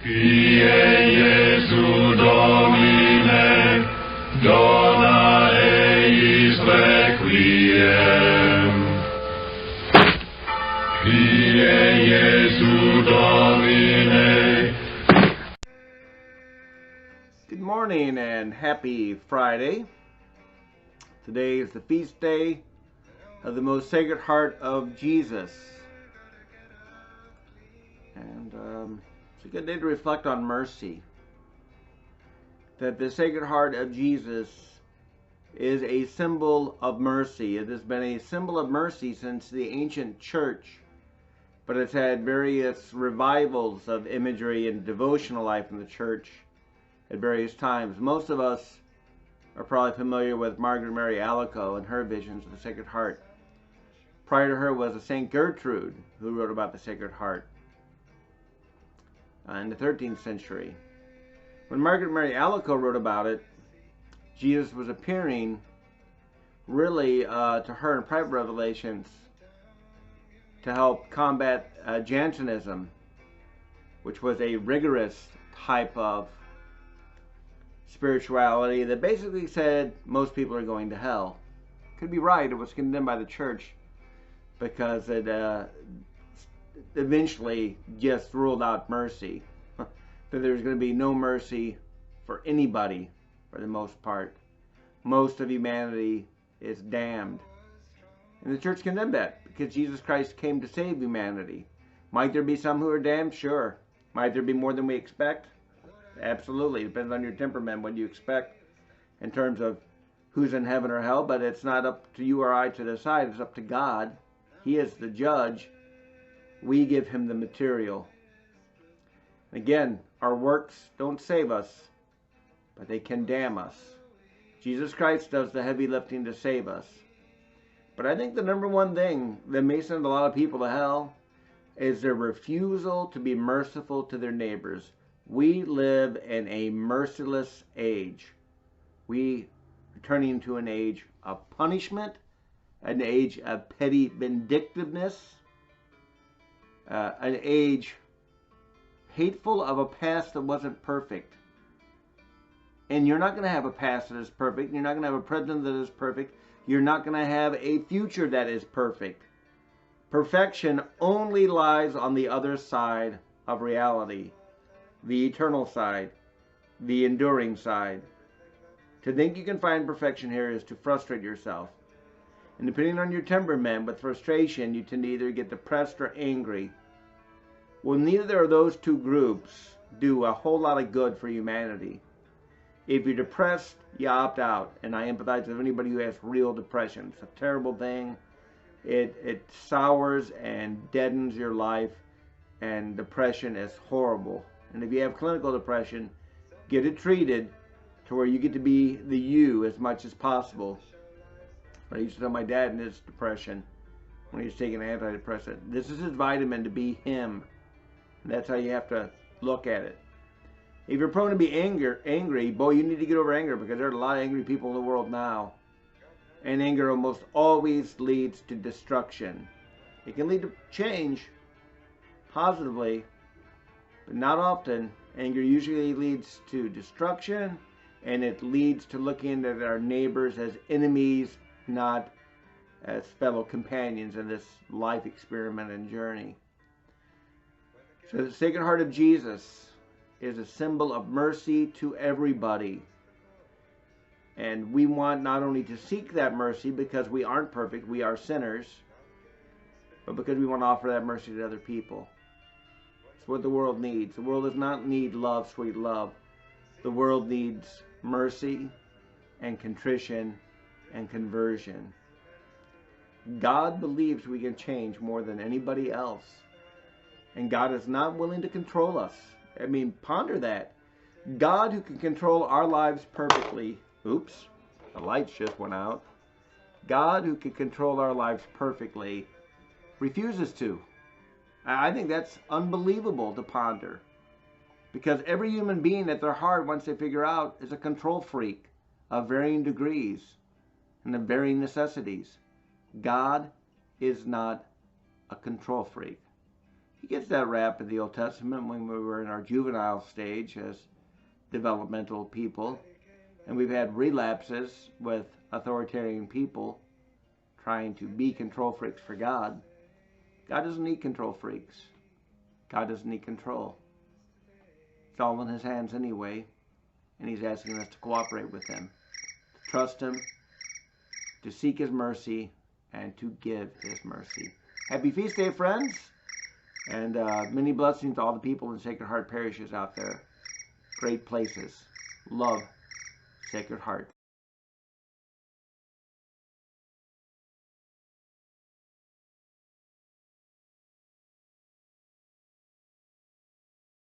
Kyrie Jesu Domine, dona eis requiem. Kyrie Jesu Domine. Good morning and happy Friday. Today is the feast day of the Most Sacred Heart of Jesus. And it's a good day to reflect on mercy. That the Sacred Heart of Jesus is a symbol of mercy. It has been a symbol of mercy since the ancient church, but it's had various revivals of imagery and devotional life in the church at various times. Most of us are probably familiar with Margaret Mary Alacoque and her visions of the Sacred Heart. Prior to her was a Saint Gertrude who wrote about the Sacred Heart in the 13th century. When Margaret Mary Alacoque wrote about it, Jesus was appearing really to her in private revelations to help combat Jansenism, which was a rigorous type of spirituality that basically said most people are going to hell. Could be right. It was condemned by the church because it eventually just ruled out mercy. That there's going to be no mercy for anybody for the most part. Most of humanity is damned. And the church condemned that because Jesus Christ came to save humanity. Might there be some who are damned? Sure. Might there be more than we expect? Absolutely. It depends on your temperament, what you expect in terms of who's in heaven or hell, but it's not up to you or I to decide. It's up to God. He is the judge. We give him the material. Again, our works don't save us, but they condemn us. Jesus Christ does the heavy lifting to save us. But I think the number one thing that may send a lot of people to hell is their refusal to be merciful to their neighbors. We live in a merciless age. We are turning to an age of punishment, an age of petty vindictiveness, an age hateful of a past that wasn't perfect. And you're not going to have a past that is perfect. You're not going to have a present that is perfect. You're not going to have a future that is perfect. Perfection only lies on the other side of reality. The eternal side, the enduring side. To think you can find perfection here is to frustrate yourself. And depending on your temperament, with frustration, you tend to either get depressed or angry. Well, neither of those two groups do a whole lot of good for humanity. If you're depressed, you opt out. And I empathize with anybody who has real depression. It's a terrible thing. It sours and deadens your life. And depression is horrible. And if you have clinical depression, get it treated to where you get to be the you as much as possible. I used to tell my dad in his depression, when he was taking an antidepressant, this is his vitamin to be him. And that's how you have to look at it. If you're prone to be angry, boy, you need to get over anger because there are a lot of angry people in the world now. And anger almost always leads to destruction. It can lead to change positively, but not often. Anger usually leads to destruction, and it leads to looking at our neighbors as enemies, not as fellow companions in this life experiment and journey. So the Sacred Heart of Jesus is a symbol of mercy to everybody. And we want not only to seek that mercy because we aren't perfect, we are sinners, but because we want to offer that mercy to other people. It's what the world needs. The world does not need love, sweet love. The world needs mercy and contrition and conversion. God believes we can change more than anybody else. And God is not willing to control us. I mean, ponder that. God, who can control our lives perfectly. Oops, the lights just went out. God, who can control our lives perfectly, refuses to. I think that's unbelievable to ponder. Because every human being at their heart, once they figure out, is a control freak of varying degrees and of varying necessities. God is not a control freak. He gets that rap in the Old Testament when we were in our juvenile stage as developmental people. And we've had relapses with authoritarian people trying to be control freaks for God. God doesn't need control freaks. God doesn't need control. It's all in his hands anyway. And he's asking us to cooperate with him, to trust him, to seek his mercy, and to give his mercy. Happy feast day, friends. And many blessings to all the people in Sacred Heart parishes out there. Great places. Love Sacred Heart.